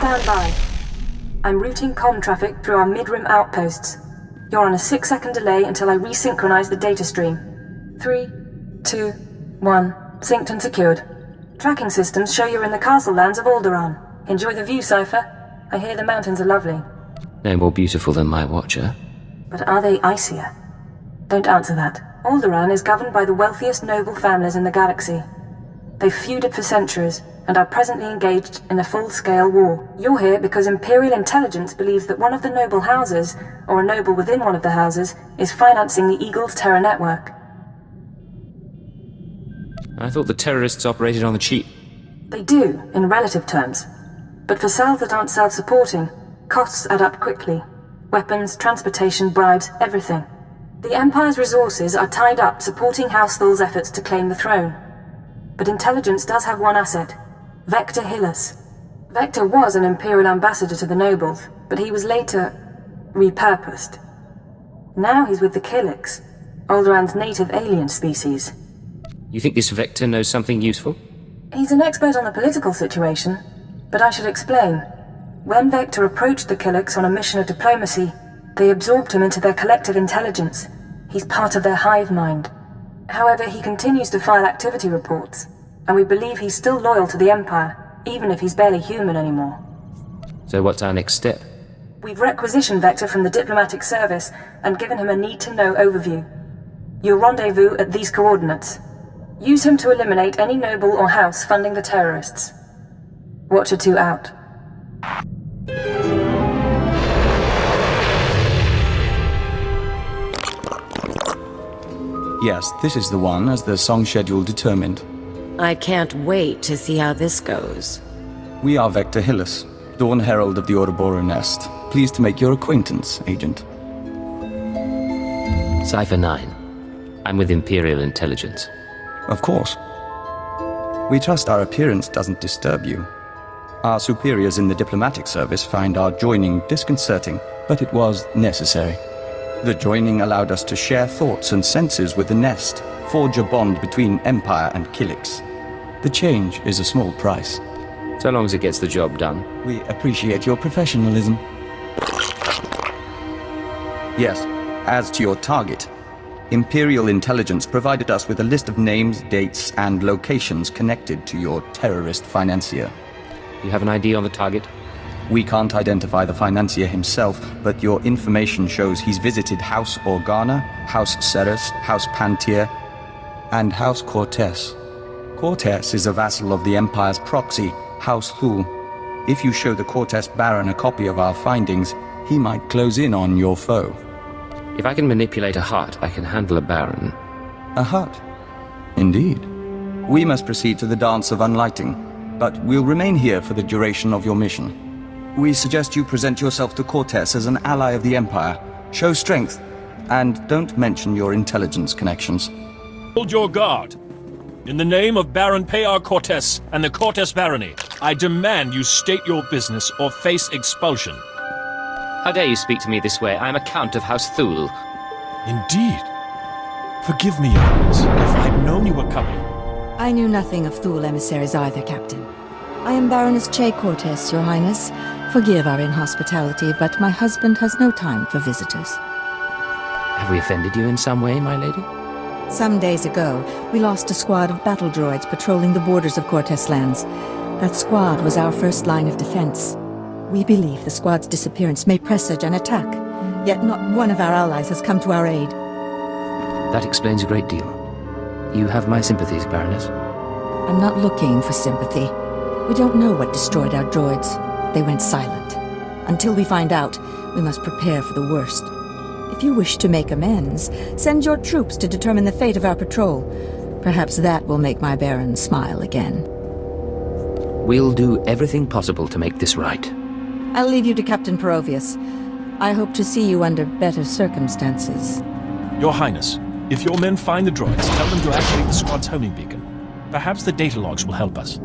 Stand by. I'm routing comm traffic through our mid-rim outposts. You're on a 6-second delay until I resynchronize the data stream. 3, 2, 1. Synced and secured. Tracking systems show you're in the castle lands of Alderaan. Enjoy the view, Cypher. I hear the mountains are lovely. No more beautiful than my watcher. But are they icier? Don't answer that. Alderaan is governed by the wealthiest noble families in the galaxy. They've feuded for centuries, and are presently engaged in a full-scale war. You're here because Imperial intelligence believes that one of the noble houses, or a noble within one of the houses, is financing the Eagle's terror network. I thought the terrorists operated on the cheap. They do, in relative terms. But for cells that aren't self-supporting, costs add up quickly. Weapons, transportation, bribes, everything. The Empire's resources are tied up supporting House Thul's efforts to claim the throne. But intelligence does have one asset. Vector Hillis. Vector was an Imperial ambassador to the nobles, but he was later repurposed. Now he's with the Killiks, Alderaan's native alien species. You think this Vector knows something useful? He's an expert on the political situation, but I should explain. When Vector approached the Killiks on a mission of diplomacy, they absorbed him into their collective intelligence. He's part of their hive mind. However, he continues to file activity reports, and we believe he's still loyal to the Empire, even if he's barely human anymore. So what's our next step? We've requisitioned Vector from the diplomatic service and given him a need-to-know overview. You'll rendezvous at these coordinates. Use him to eliminate any noble or house funding the terrorists. Watcher 2 out. Yes, this is the one, as the song schedule determined. I can't wait to see how this goes. We are Vector Hillis, Dawn Herald of the Ouroboros Nest. Pleased to make your acquaintance, Agent. Cypher 9. I'm with Imperial Intelligence. Of course. We trust our appearance doesn't disturb you. Our superiors in the diplomatic service find our joining disconcerting, but it was necessary. The joining allowed us to share thoughts and senses with the Nest, forge a bond between Empire and Killiks. The change is a small price. So long as it gets the job done. We appreciate your professionalism. Yes, as to your target, Imperial Intelligence provided us with a list of names, dates, and locations connected to your terrorist financier. You have an ID on the target? We can't identify the financier himself, but your information shows he's visited House Organa, House Ceres, House Pantier, and House Cortez. Cortez is a vassal of the Empire's proxy, House Thul. If you show the Cortez Baron a copy of our findings, he might close in on your foe. If I can manipulate a heart, I can handle a Baron. A hut? Indeed. We must proceed to the Dance of Unlighting, but we'll remain here for the duration of your mission. We suggest you present yourself to Cortez as an ally of the Empire. Show strength, and don't mention your intelligence connections. Hold your guard. In the name of Baron Payar Cortez and the Cortez Barony, I demand you state your business or face expulsion. How dare you speak to me this way? I am a Count of House Thul. Indeed. Forgive me, Your Highness, if I'd known you were coming. I knew nothing of Thul emissaries either, Captain. I am Baroness Che Cortez, Your Highness. Forgive our inhospitality, but my husband has no time for visitors. Have we offended you in some way, my lady? Some days ago, we lost a squad of battle droids patrolling the borders of Cortez lands. That squad was our first line of defense. We believe the squad's disappearance may presage an attack, yet not one of our allies has come to our aid. That explains a great deal. You have my sympathies, Baroness. I'm not looking for sympathy. We don't know what destroyed our droids. They went silent. Until we find out, we must prepare for the worst. If you wish to make amends, send your troops to determine the fate of our patrol. Perhaps that will make my Baron smile again. We'll do everything possible to make this right. I'll leave you to Captain Perovius. I hope to see you under better circumstances. Your Highness, if your men find the droids, tell them to activate the squad's homing beacon. Perhaps the data logs will help us.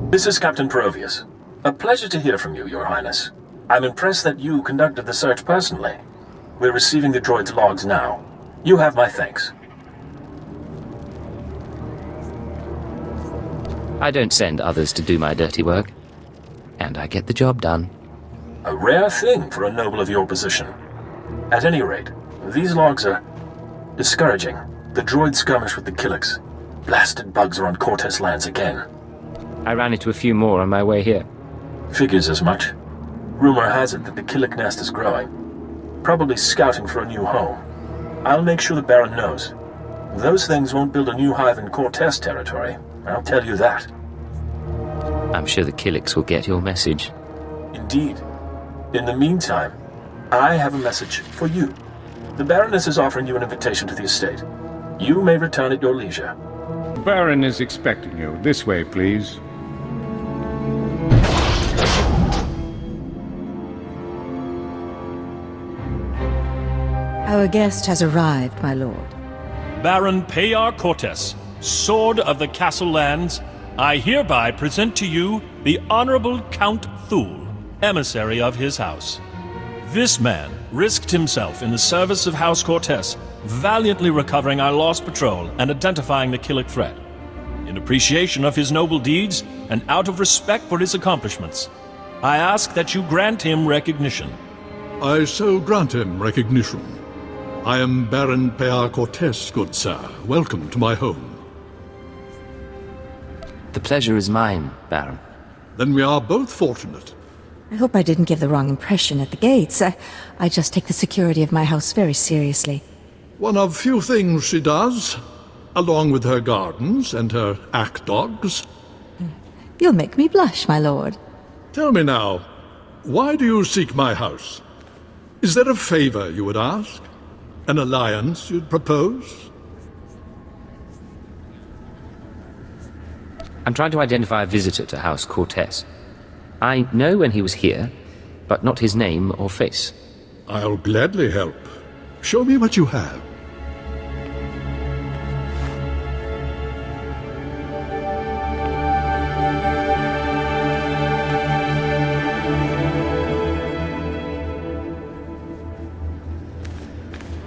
This is Captain Perovius. A pleasure to hear from you, Your Highness. I'm impressed that you conducted the search personally. We're receiving the droid's logs now. You have my thanks. I don't send others to do my dirty work. And I get the job done. A rare thing for a noble of your position. At any rate, these logs are discouraging. The droid skirmish with the Killiks. Blasted bugs are on Cortez lands again. I ran into a few more on my way here. Figures as much. Rumor has it that the Killik nest is growing. Probably scouting for a new home. I'll make sure the Baron knows. Those things won't build a new hive in Cortez territory. I'll tell you that. I'm sure the Killiks will get your message. Indeed. In the meantime, I have a message for you. The Baroness is offering you an invitation to the estate. You may return at your leisure. The Baron is expecting you. This way, please. Our guest has arrived, my lord. Baron Payar Cortez, Sword of the Castle Lands, I hereby present to you the Honorable Count Thule, emissary of his house. This man risked himself in the service of House Cortez, valiantly recovering our lost patrol and identifying the Killik threat. In appreciation of his noble deeds and out of respect for his accomplishments, I ask that you grant him recognition. I so grant him recognition. I am Baron Payar Cortez, good sir. Welcome to my home. The pleasure is mine, Baron. Then we are both fortunate. I hope I didn't give the wrong impression at the gates. I just take the security of my house very seriously. One of few things she does, along with her gardens and her ack dogs. You'll make me blush, my lord. Tell me now, why do you seek my house? Is there a favor you would ask? An alliance you'd propose? I'm trying to identify a visitor to House Cortez. I know when he was here, but not his name or face. I'll gladly help. Show me what you have.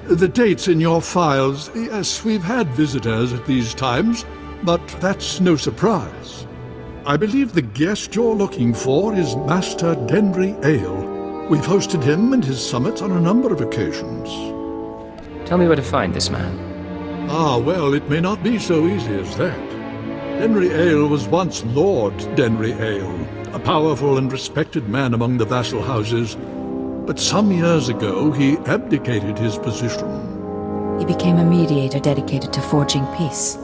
The dates in your files, yes, we've had visitors at these times, but that's no surprise. I believe the guest you're looking for is Master Denry Ale. We've hosted him and his summits on a number of occasions. Tell me where to find this man. Ah, well, it may not be so easy as that. Denry Ale was once Lord Denry Ale, a powerful and respected man among the vassal houses. But some years ago, he abdicated his position. He became a mediator dedicated to forging peace.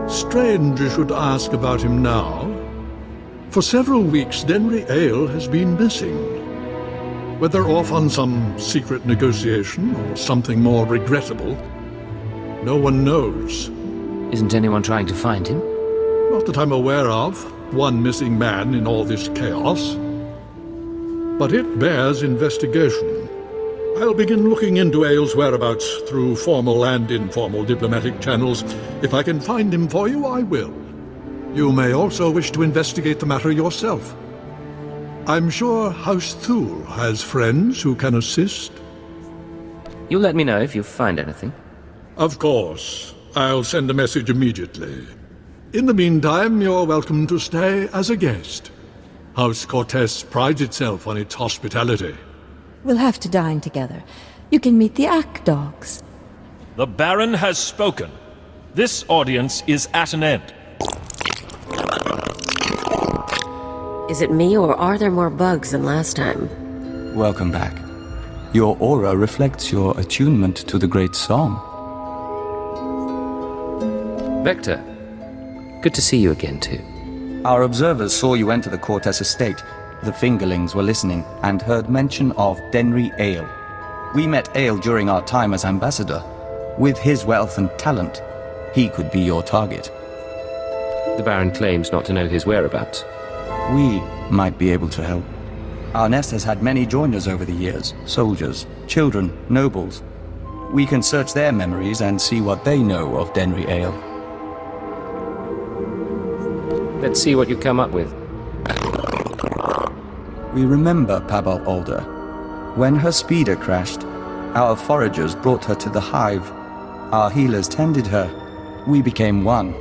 Strange you should ask about him now. For several weeks, Denry Ale has been missing. Whether off on some secret negotiation or something more regrettable, no one knows. Isn't anyone trying to find him? Not that I'm aware of. One missing man in all this chaos. But it bears investigation. I'll begin looking into Ale's whereabouts through formal and informal diplomatic channels. If I can find him for you, I will. You may also wish to investigate the matter yourself. I'm sure House Thule has friends who can assist. You'll let me know if you find anything. Of course. I'll send a message immediately. In the meantime, you're welcome to stay as a guest. House Cortez prides itself on its hospitality. We'll have to dine together. You can meet the ack dogs. The Baron has spoken. This audience is at an end. Is it me, or are there more bugs than last time? Welcome back. Your aura reflects your attunement to the great song. Vector, good to see you again, too. Our observers saw you enter the Cortez estate. The fingerlings were listening and heard mention of Denry Ale. We met Ale during our time as ambassador. With his wealth and talent, he could be your target. The Baron claims not to know his whereabouts. We might be able to help. Our nest has had many joiners over the years. Soldiers, children, nobles. We can search their memories and see what they know of Denry Ale. Let's see what you come up with. We remember Pabal Alder. When her speeder crashed, our foragers brought her to the hive. Our healers tended her. We became one.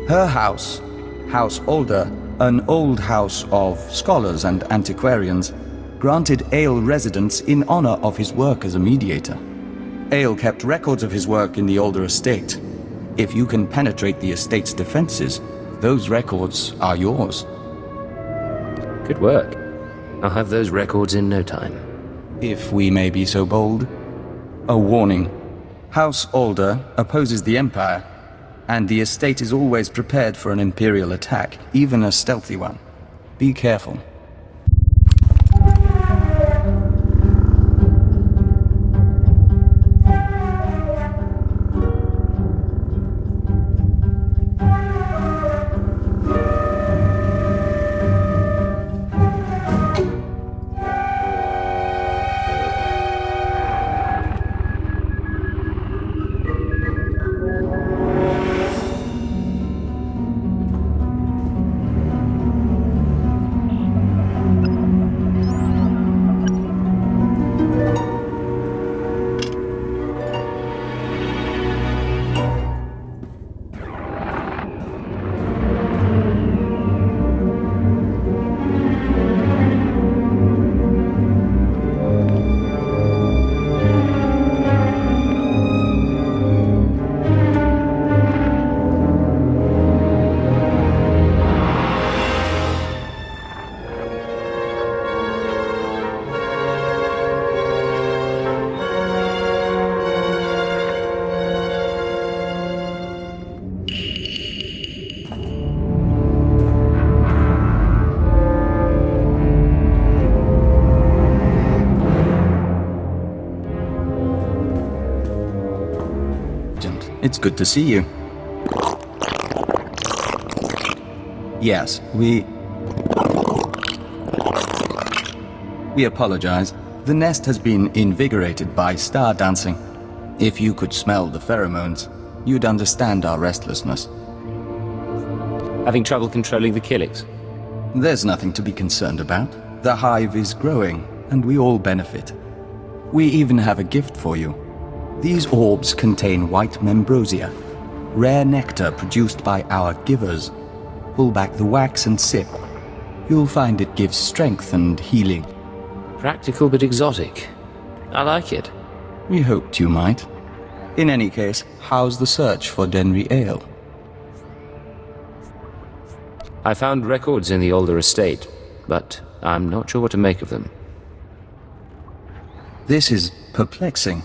Her house, House Alder, An old house of scholars and antiquarians granted Ale residence in honor of his work as a mediator. Ale kept records of his work in the older estate. If you can penetrate the estate's defenses, those records are yours. Good work. I'll have those records in no time. If we may be so bold. A warning. House Alder opposes the Empire, and the estate is always prepared for an Imperial attack, even a stealthy one. Be careful. It's good to see you. Yes, we apologize. The nest has been invigorated by star dancing. If you could smell the pheromones, you'd understand our restlessness. Having trouble controlling the killings? There's nothing to be concerned about. The hive is growing, and we all benefit. We even have a gift for you. These orbs contain white membrosia, rare nectar produced by our givers. Pull back the wax and sip. You'll find it gives strength and healing. Practical but exotic. I like it. We hoped you might. In any case, how's the search for Denry Ale? I found records in the older estate, but I'm not sure what to make of them. This is perplexing.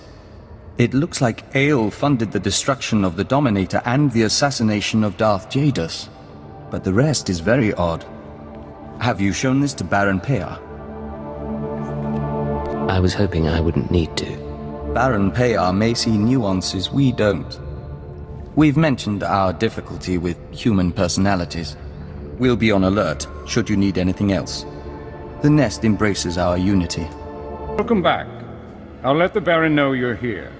It looks like Ale funded the destruction of the Dominator and the assassination of Darth Jadus. But the rest is very odd. Have you shown this to Baron Pear? I was hoping I wouldn't need to. Baron Pear may see nuances we don't. We've mentioned our difficulty with human personalities. We'll be on alert should you need anything else. The nest embraces our unity. Welcome back. I'll let the Baron know you're here.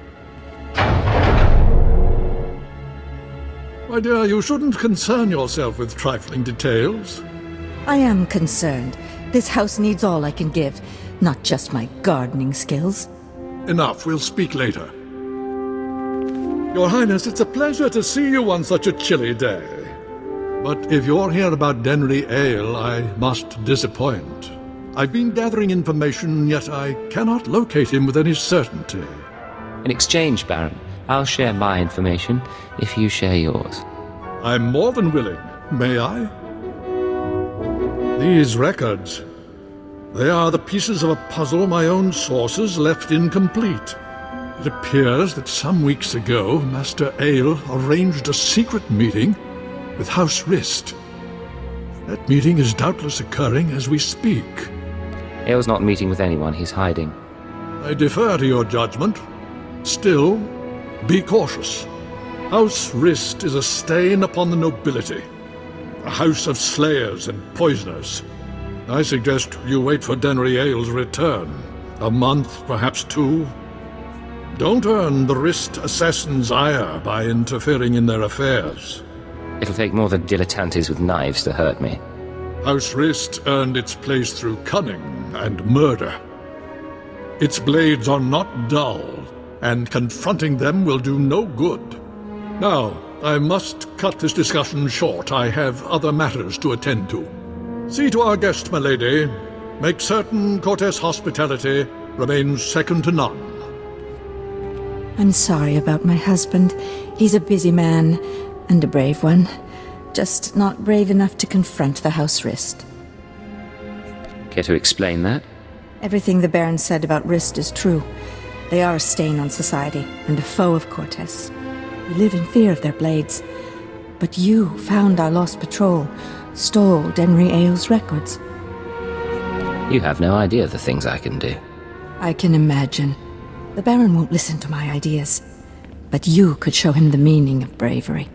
My dear, you shouldn't concern yourself with trifling details. I am concerned. This house needs all I can give, not just my gardening skills. Enough, we'll speak later. Your Highness, it's a pleasure to see you on such a chilly day. But if you're here about Denry Ale, I must disappoint. I've been gathering information, yet I cannot locate him with any certainty. In exchange, Baron, I'll share my information if you share yours. I'm more than willing. May I? These records, they are the pieces of a puzzle my own sources left incomplete. It appears that some weeks ago, Master Ale arranged a secret meeting with House Rist. That meeting is doubtless occurring as we speak. Ale's not meeting with anyone, he's hiding. I defer to your judgment. Still, be cautious. House Rist is a stain upon the nobility. A house of slayers and poisoners. I suggest you wait for Denry Ale's return. A month, perhaps 2. Don't earn the Rist assassins' ire by interfering in their affairs. It'll take more than dilettantes with knives to hurt me. House Rist earned its place through cunning and murder. Its blades are not dull, and confronting them will do no good. Now, I must cut this discussion short. I have other matters to attend to. See to our guest, my lady. Make certain Cortes hospitality remains second to none. I'm sorry about my husband. He's a busy man, and a brave one. Just not brave enough to confront the House Rist. Care to explain that? Everything the Baron said about Rist is true. They are a stain on society, and a foe of Cortes. We live in fear of their blades. But you found our lost patrol, stole Denry Aile's records. You have no idea the things I can do. I can imagine. The Baron won't listen to my ideas. But you could show him the meaning of bravery.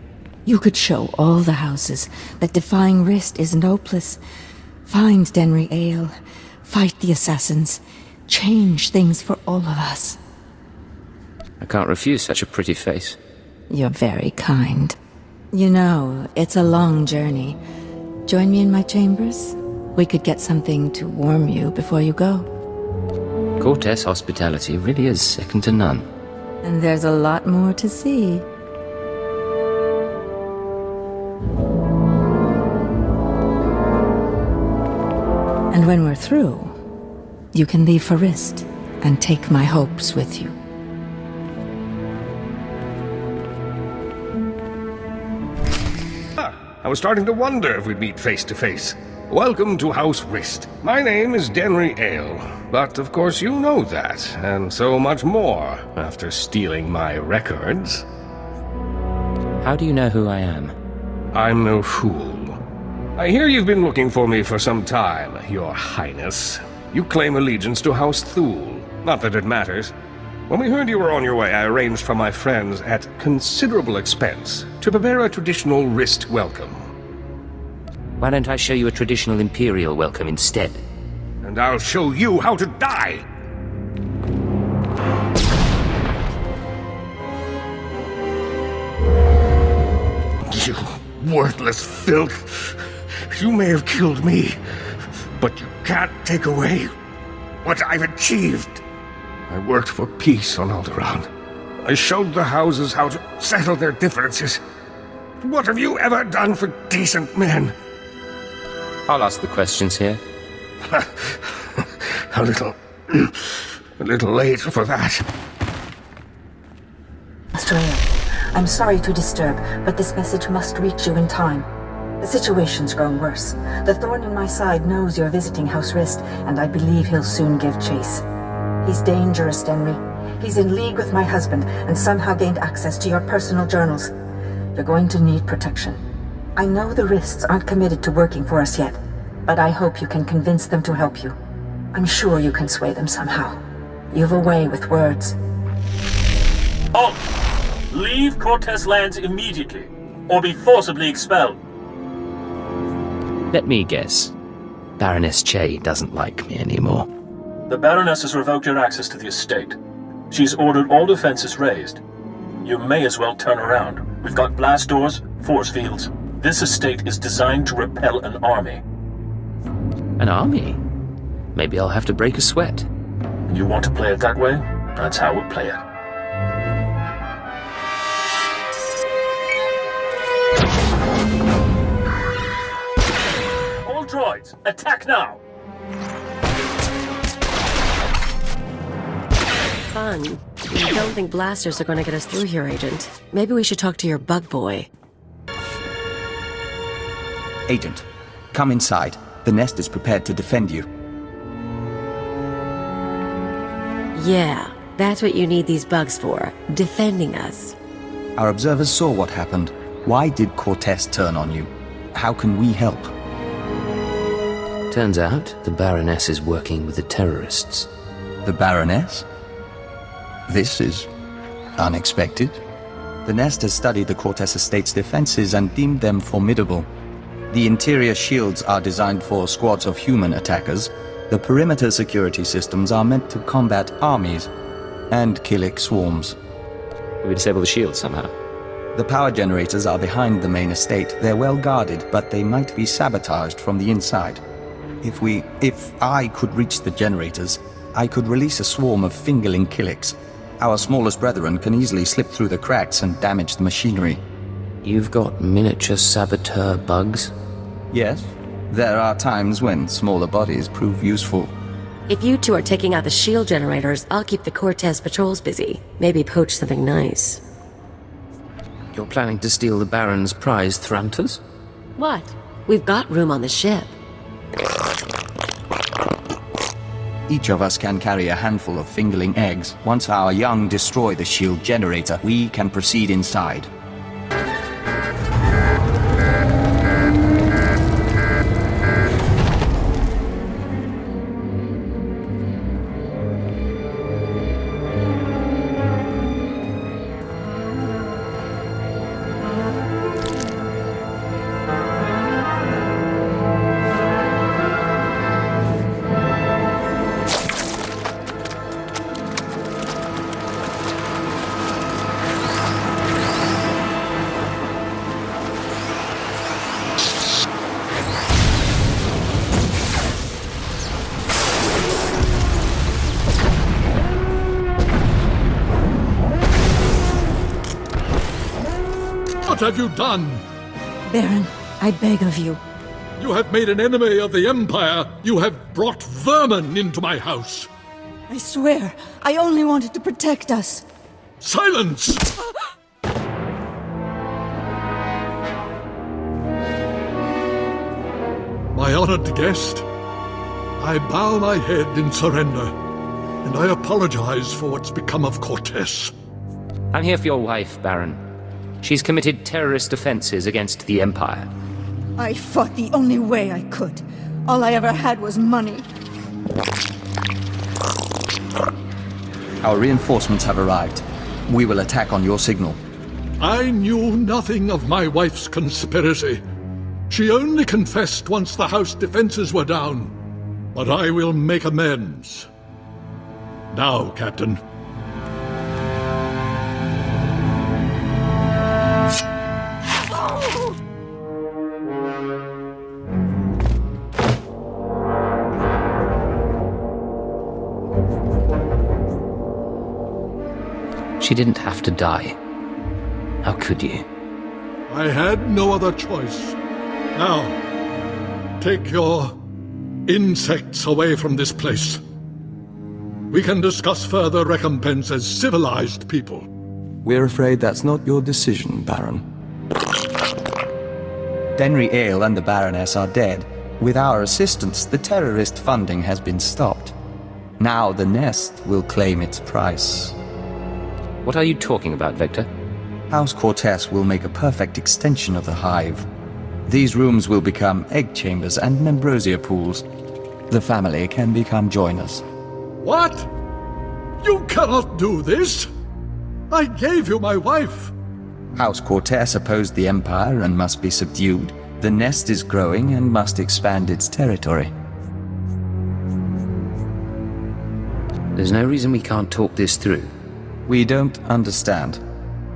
You could show all the houses that defying Rist isn't hopeless. Find Denry Aile, fight the assassins, change things for all of us. I can't refuse such a pretty face. You're very kind. You know, it's a long journey. Join me in my chambers? We could get something to warm you before you go. Cortes hospitality really is second to none. And there's a lot more to see. And when we're through, you can leave for Rist and take my hopes with you. I was starting to wonder if we'd meet face to face. Welcome to House Rist. My name is Denry Aile, but of course you know that, and so much more, after stealing my records. How do you know who I am? I'm no fool. I hear you've been looking for me for some time, Your Highness. You claim allegiance to House Thule. Not that it matters. When we heard you were on your way, I arranged for my friends, at considerable expense, to prepare a traditional Rist welcome. Why don't I show you a traditional Imperial welcome instead? And I'll show you how to die! You worthless filth! You may have killed me, but you can't take away what I've achieved. I worked for peace on Alderaan. I showed the houses how to settle their differences. What have you ever done for decent men? I'll ask the questions here. a little late for that. Master Aile, I'm sorry to disturb, but this message must reach you in time. The situation's grown worse. The thorn in my side knows you're visiting House Rist, and I believe he'll soon give chase. He's dangerous, Denry. He's in league with my husband, and somehow gained access to your personal journals. You're going to need protection. I know the Rists aren't committed to working for us yet, but I hope you can convince them to help you. I'm sure you can sway them somehow. You've a way with words. Halt! Leave Cortes lands immediately, or be forcibly expelled. Let me guess. Baroness Che doesn't like me anymore. The Baroness has revoked your access to the estate. She's ordered all defenses raised. You may as well turn around. We've got blast doors, force fields. This estate is designed to repel an army. An army? Maybe I'll have to break a sweat. You want to play it that way? That's how we'll play it. All droids, attack now! Fun. I don't think blasters are going to get us through here, Agent. Maybe we should talk to your bug boy. Agent, come inside. The nest is prepared to defend you. Yeah, that's what you need these bugs for. Defending us. Our observers saw what happened. Why did Cortes turn on you? How can we help? Turns out the Baroness is working with the terrorists. The Baroness? This is unexpected. The Nest has studied the Cortes Estate's defenses and deemed them formidable. The interior shields are designed for squads of human attackers. The perimeter security systems are meant to combat armies and Killik swarms. We disable the shield somehow. The power generators are behind the main estate. They're well guarded, but they might be sabotaged from the inside. If I could reach the generators, I could release a swarm of fingerling Killiks. Our smallest brethren can easily slip through the cracks and damage the machinery. You've got miniature saboteur bugs? Yes, There are times when smaller bodies prove useful. If you two are taking out the shield generators, I'll keep the Cortez patrols busy. Maybe poach something nice. You're planning to steal the Baron's prized Thranters? What? We've got room on the ship. Each of us can carry a handful of fingerling eggs. Once our young destroy the shield generator, we can proceed inside. What have you done? Baron, I beg of you. You have made an enemy of the Empire. You have brought vermin into my house. I swear, I only wanted to protect us. Silence! My honored guest, I bow my head in surrender, and I apologize for what's become of Cortez. I'm here for your wife, Baron. She's committed terrorist offenses against the Empire. I fought the only way I could. All I ever had was money. Our reinforcements have arrived. We will attack on your signal. I knew nothing of my wife's conspiracy. She only confessed once the house defenses were down. But I will make amends. Now, Captain. She didn't have to die. How could you? I had no other choice. Now, take your insects away from this place. We can discuss further recompense as civilized people. We're afraid that's not your decision, Baron. Denry Ale and the Baroness are dead. With our assistance, the terrorist funding has been stopped. Now the nest will claim its price. What are you talking about, Victor? House Cortez will make a perfect extension of the hive. These rooms will become egg chambers and membrosia pools. The family can become joiners. What? You cannot do this! I gave you my wife! House Cortez opposed the Empire and must be subdued. The nest is growing and must expand its territory. There's no reason we can't talk this through. We don't understand.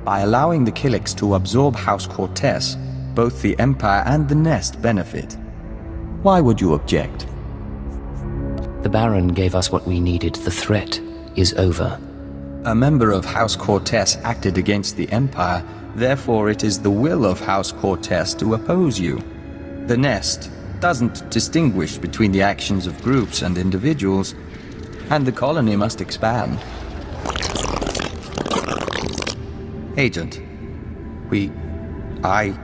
By allowing the Killiks to absorb House Cortez, both the Empire and the Nest benefit. Why would you object? The Baron gave us what we needed. The threat is over. A member of House Cortez acted against the Empire, therefore it is the will of House Cortez to oppose you. The Nest doesn't distinguish between the actions of groups and individuals, and the colony must expand. Agent, I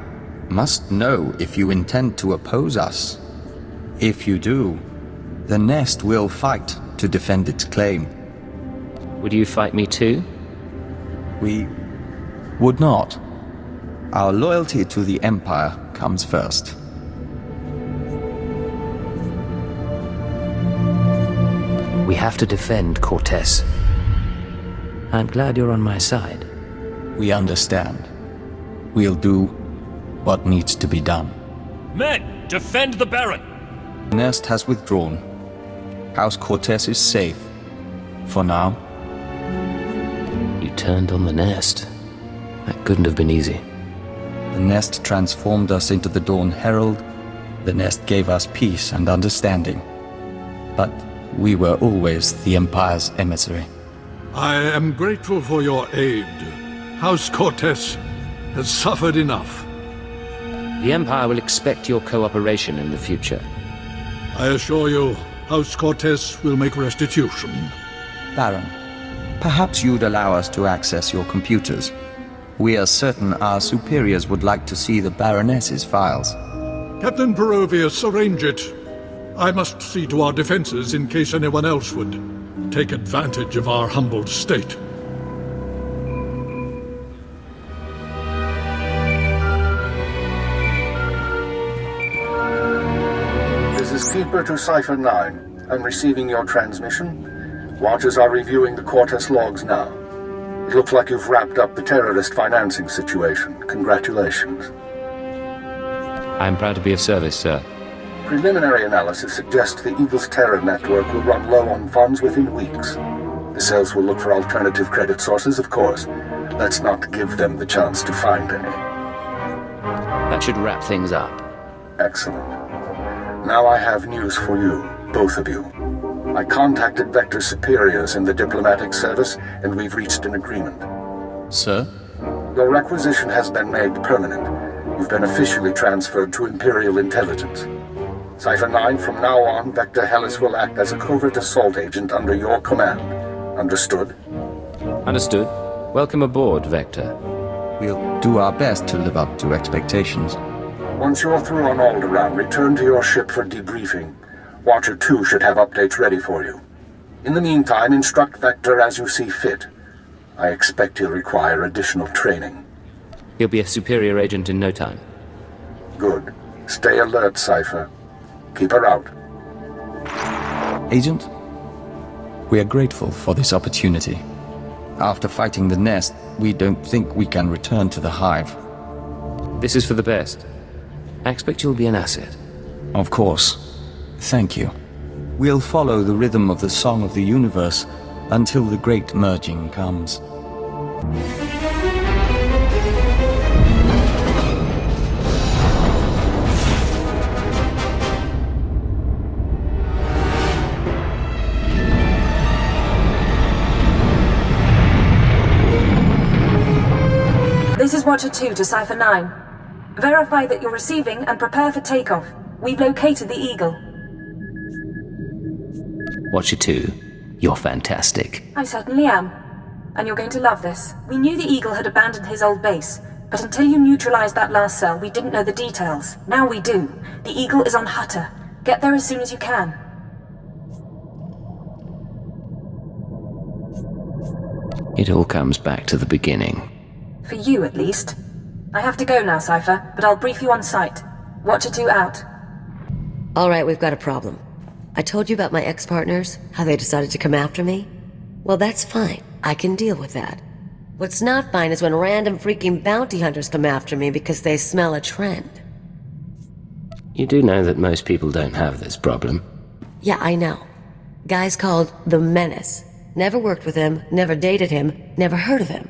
must know if you intend to oppose us. If you do, the Nest will fight to defend its claim. Would you fight me too? We would not. Our loyalty to the Empire comes first. We have to defend Cortez. I'm glad you're on my side. We understand. We'll do what needs to be done. Men, defend the Baron! The Nest has withdrawn. House Cortez is safe. For now. You turned on the Nest. That couldn't have been easy. The Nest transformed us into the Dawn Herald. The Nest gave us peace and understanding. But we were always the Empire's emissary. I am grateful for your aid. House Cortez has suffered enough. The Empire will expect your cooperation in the future. I assure you, House Cortez will make restitution. Baron, perhaps you'd allow us to access your computers. We are certain our superiors would like to see the Baroness's files. Captain Perovius, arrange it. I must see to our defenses in case anyone else would take advantage of our humbled state. This is Keeper to Cipher 9. I'm receiving your transmission. Watchers are reviewing the Cortez logs now. It looks like you've wrapped up the terrorist financing situation. Congratulations. I'm proud to be of service, sir. Preliminary analysis suggests the Eagle's terror network will run low on funds within weeks. The cells will look for alternative credit sources, of course. Let's not give them the chance to find any. That should wrap things up. Excellent. Now I have news for you, both of you. I contacted Vector's superiors in the diplomatic service, and we've reached an agreement. Sir? Your requisition has been made permanent. You've been officially transferred to Imperial Intelligence. Cipher 9, from now on, Vector Hellis will act as a covert assault agent under your command. Understood? Understood. Welcome aboard, Vector. We'll do our best to live up to expectations. Once you're through on Alderaan, return to your ship for debriefing. Watcher 2 should have updates ready for you. In the meantime, instruct Vector as you see fit. I expect he'll require additional training. He'll be a superior agent in no time. Good. Stay alert, Cipher. Keep her out. Agent, we are grateful for this opportunity. After fighting the Nest, we don't think we can return to the Hive. This is for the best. I expect you'll be an asset. Of course. Thank you. We'll follow the rhythm of the Song of the Universe until the great merging comes. This is Watcher 2 to Cipher 9. Verify that you're receiving and prepare for takeoff. We've located the Eagle. Watcher 2, you're fantastic. I certainly am. And you're going to love this. We knew the Eagle had abandoned his old base, but until you neutralized that last cell, we didn't know the details. Now we do. The Eagle is on Hutter. Get there as soon as you can. It all comes back to the beginning. For you, at least. I have to go now, Cipher, but I'll brief you on site. Watcher 2 out. All right, we've got a problem. I told you about my ex-partners, how they decided to come after me? Well, that's fine. I can deal with that. What's not fine is when random freaking bounty hunters come after me because they smell a trend. You do know that most people don't have this problem. Yeah, I know. Guy's called the Menace. Never worked with him, never dated him, never heard of him.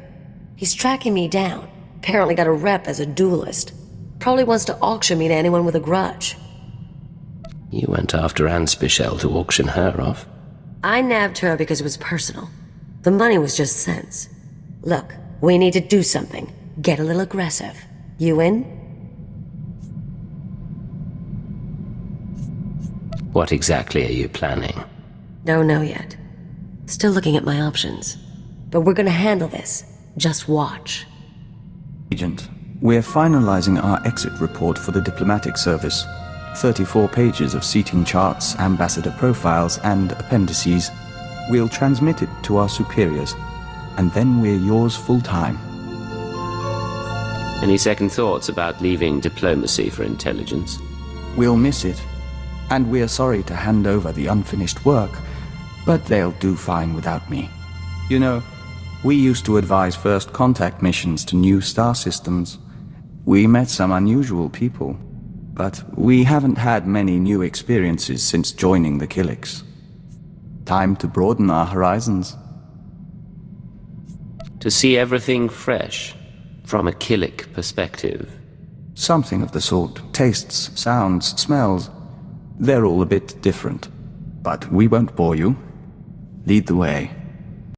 He's tracking me down. Apparently got a rep as a duelist. Probably wants to auction me to anyone with a grudge. You went after Anne Spichel to auction her off. I nabbed her because it was personal. The money was just sense. Look, we need to do something. Get a little aggressive. You in? What exactly are you planning? Don't know yet. Still looking at my options. But we're gonna handle this. Just watch. Agent, we're finalizing our exit report for the diplomatic service. 34 pages of seating charts, ambassador profiles, and appendices. We'll transmit it to our superiors, and then we're yours full-time. Any second thoughts about leaving diplomacy for intelligence? We'll miss it, and we're sorry to hand over the unfinished work, but they'll do fine without me. You know, we used to advise first contact missions to new star systems. We met some unusual people, but we haven't had many new experiences since joining the Killiks. Time to broaden our horizons. To see everything fresh, from a Killik perspective. Something of the sort. Tastes, sounds, smells. They're all a bit different. But we won't bore you. Lead the way.